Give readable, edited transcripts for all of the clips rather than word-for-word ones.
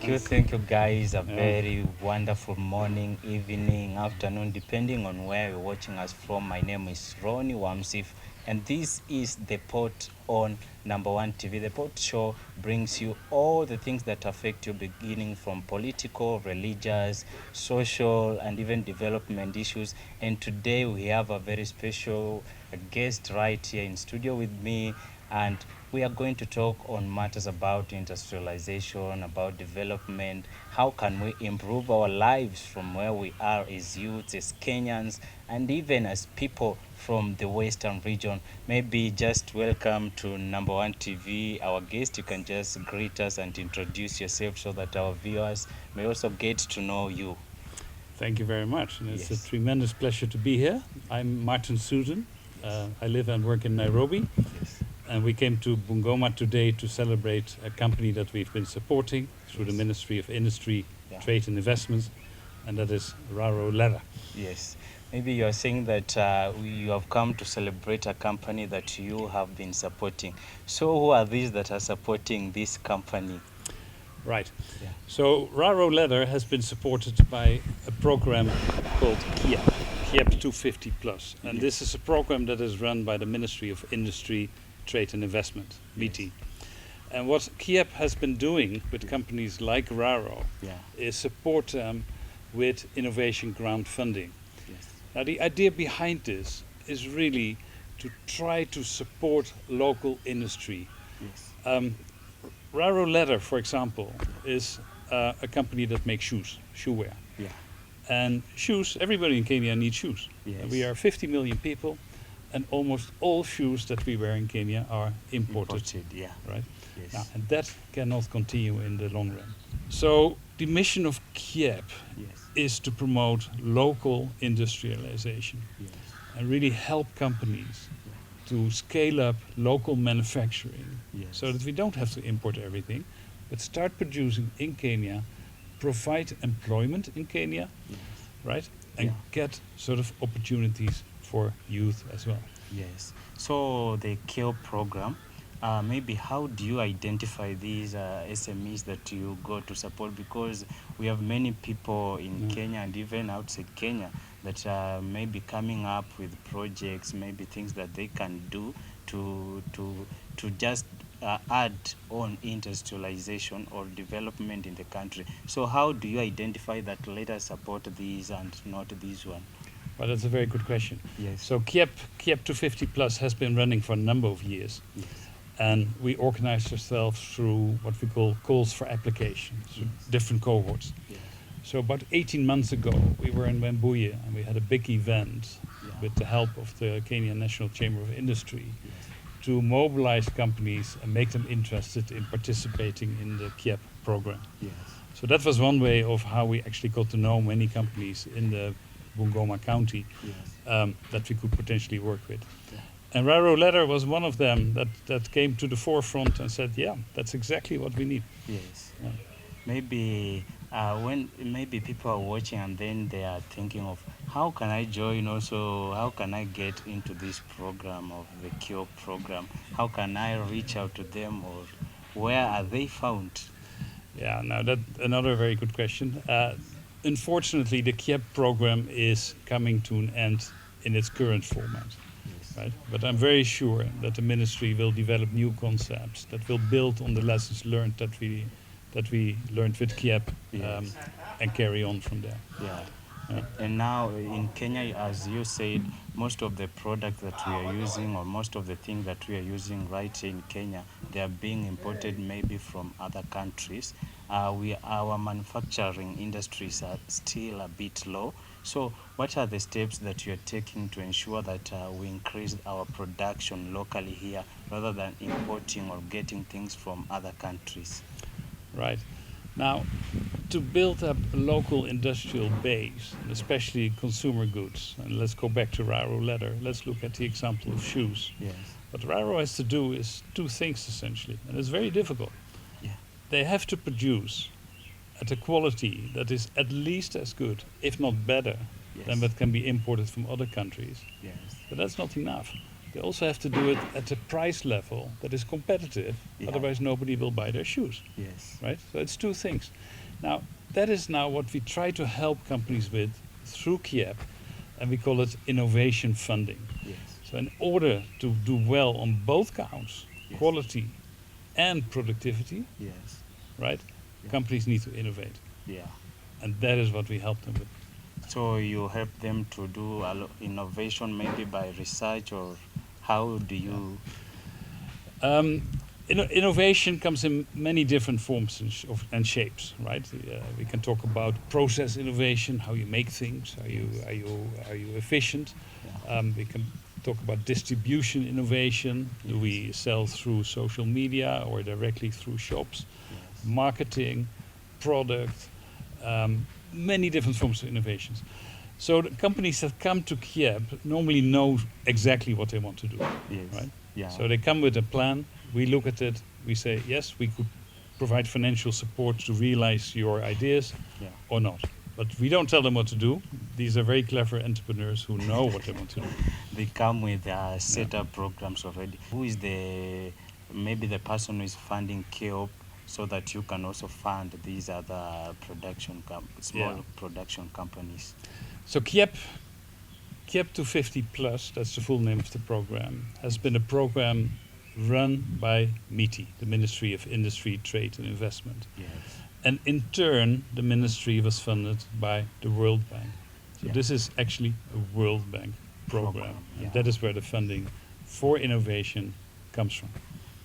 Thank you guys. A very wonderful morning, evening, afternoon, depending on where you're watching us from. My name is Ronnie Wamsif, and this is the Pot on Number One TV. The Pot Show brings you all the things that affect you, beginning from political, religious, social, and even development issues. And today we have a very special guest right here in studio with me, and we are going to talk on matters about industrialization, about development. How can we improve our lives from where we are as youths, as Kenyans, and even as people from the Western region? Maybe just welcome to Number One TV. Our guest, you can just greet us and introduce yourself so that our viewers may also get to know you. Thank you very much, and it's Yes. a tremendous pleasure to be here. I'm Maarten. I live and work in Nairobi, Yes. and we came to Bungoma today to celebrate a company that we've been supporting through the Yes. Ministry of Industry, Yeah. Trade and Investments, and that is Raro Leather. Yes. Maybe you are saying that you have come to celebrate a company that you have been supporting. So who are these that are supporting this company? Right. Yeah. So Raro Leather has been supported by a program called KIEP250 Plus, and Yes. this is a program that is run by the Ministry of Industry, Trade and Investment, Yes. BT. And what KIEP has been doing with companies like Raro Yeah. is support them with innovation grant funding. Yes. Now the idea behind this is really to try to support local industry. Yes. Raro Leather, for example, is a company that makes shoes, shoe wear. Yeah. And shoes, everybody in Kenya needs shoes. Yes. We are 50 million people, and almost all shoes that we wear in Kenya are imported. Yeah. Right? Yes. Now, and that cannot continue in the long run. So the mission of KIEP Yes. is to promote local industrialization Yes. and really help companies to scale up local manufacturing Yes. so that we don't have to import everything, but start producing in Kenya, provide employment in Kenya, Yes. right? And Yeah. get sort of opportunities for youth as well. Yes. So the KIEP program, maybe how do you identify these SMEs that you go to support? Because we have many people in Kenya and even outside Kenya that may be coming up with projects, maybe things that they can do to just add on industrialization or development in the country. So how do you identify that let us support these and not this one? Well, that's a very good question. Yes. So KIEP250 Plus has been running for a number of years. Yes. And we organize ourselves through what we call calls for applications, so Yes. different cohorts. Yes. So about 18 months ago, we were in Wembuye and we had a big event Yeah. with the help of the Kenya National Chamber of Industry Yes. to mobilize companies and make them interested in participating in the KIEP program. Yes. So that was one way of how we actually got to know many companies in the Bungoma County Yes. that we could potentially work with. Yeah. And Raro Leather was one of them that came to the forefront and said, yeah, that's exactly what we need. Yes. Yeah. Maybe when maybe people are watching and then they are thinking of how can I join also, how can I get into this program of the KIEP program? How can I reach out to them, or where are they found? Yeah, now that another very good question. Unfortunately, the KIEP program is coming to an end in its current format, Yes. right? But I'm very sure that the ministry will develop new concepts that will build on the lessons learned that we learned with KIEP Yes. and carry on from there. Yeah. Yeah. And now in Kenya, as you said, most of the products that we are using, or most of the things that we are using right here in Kenya, they are being imported maybe from other countries. Our manufacturing industries are still a bit low. So what are the steps that you're taking to ensure that we increase our production locally here rather than importing or getting things from other countries? Right. Now, to build up a local industrial base, and especially consumer goods, and let's go back to Raro Leather, let's look at the example of shoes. Yes. What Raro has to do is two things essentially, and it's very difficult. Yeah. They have to produce at a quality that is at least as good, if not better, Yes. than what can be imported from other countries. Yes. But that's not enough. they also have to do it at a price level that is competitive. Yeah. Otherwise, nobody will buy their shoes, Yes. right? So it's two things. Now, that is now what we try to help companies with through KIEP, and we call it innovation funding. Yes. So in order to do well on both counts, Yes. quality and productivity, Yes. right? Yeah. Companies need to innovate. Yeah. And that is what we help them with. So you help them to do innovation, maybe by research, or how do you? Innovation comes in many different forms and shapes, right? We can talk about process innovation, how you make things, are you efficient? Yeah. We can talk about distribution innovation. Do we Yes. sell through social media or directly through shops? Yes. Marketing, product, many different forms of innovations. So the companies that come to KIEP normally know exactly what they want to do, Yes. right? Yeah. So they come with a plan, we look at it, we say, yes, we could provide financial support to realize your ideas Yeah. or not. But we don't tell them what to do. These are very clever entrepreneurs who know what they want to do. They come with set up programs already. Who is maybe the person who is funding KIEP, so that you can also fund these other small Yeah. production companies? So KIEP250 Plus, that's the full name of the program, has been a program run by MITI, the Ministry of Industry, Trade and Investment. Yes. And in turn, the ministry was funded by the World Bank. So Yeah. this is actually a World Bank program. Yeah. And that is where the funding for innovation comes from.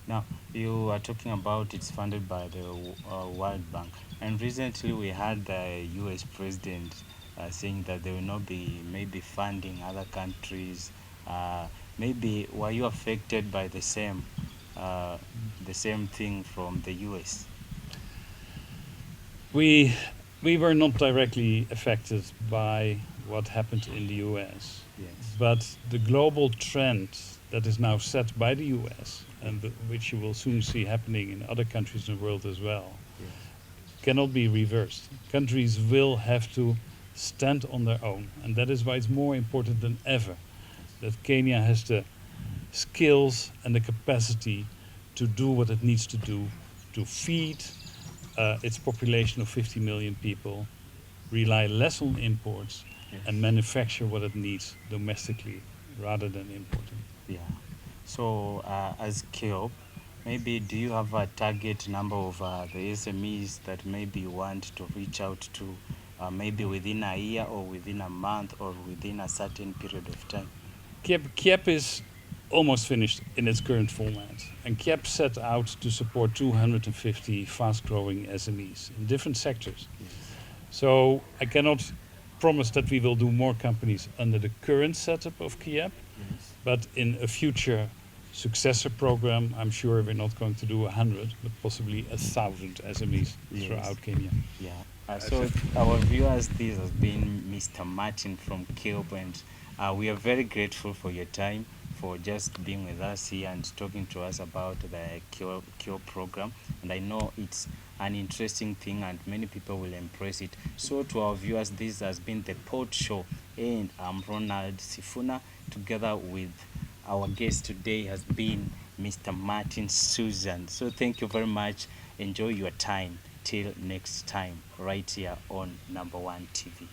Now, you are talking about it's funded by the World Bank. And recently we had the US president saying that they will not be maybe funding other countries. Maybe were you affected by the same thing from the US? We were not directly affected by what happened in the US. Yes. But the global trend that is now set by the US, and which you will soon see happening in other countries in the world as well, Yes. cannot be reversed. Countries will have to stand on their own. And that is why it's more important than ever that Kenya has the skills and the capacity to do what it needs to do to feed its population of 50 million people, rely less on imports, Yes. and manufacture what it needs domestically rather than importing. Yeah. So as KIEP, maybe do you have a target number of the SMEs that maybe you want to reach out to, maybe within a year or within a month or within a certain period of time? KIEP is almost finished in its current format. And KIEP set out to support 250 fast-growing SMEs in different sectors. Yes. So I cannot promise that we will do more companies under the current setup of KIEP, Yes. but in a future successor program, I'm sure we're not going to do 100, but possibly 1,000 SMEs Yes. throughout Kenya. Yeah. So our viewers, this has been Mr. Maarten from KIEP, and we are very grateful for your time, for just being with us here and talking to us about the KIEP program. And I know it's an interesting thing and many people will embrace it. So to our viewers, this has been the Pod Show, and I'm Ronald Sifuna. Together with our guest today has been Mr. Maarten Susan. So thank you very much. Enjoy your time. Till next time, right here on Number One TV.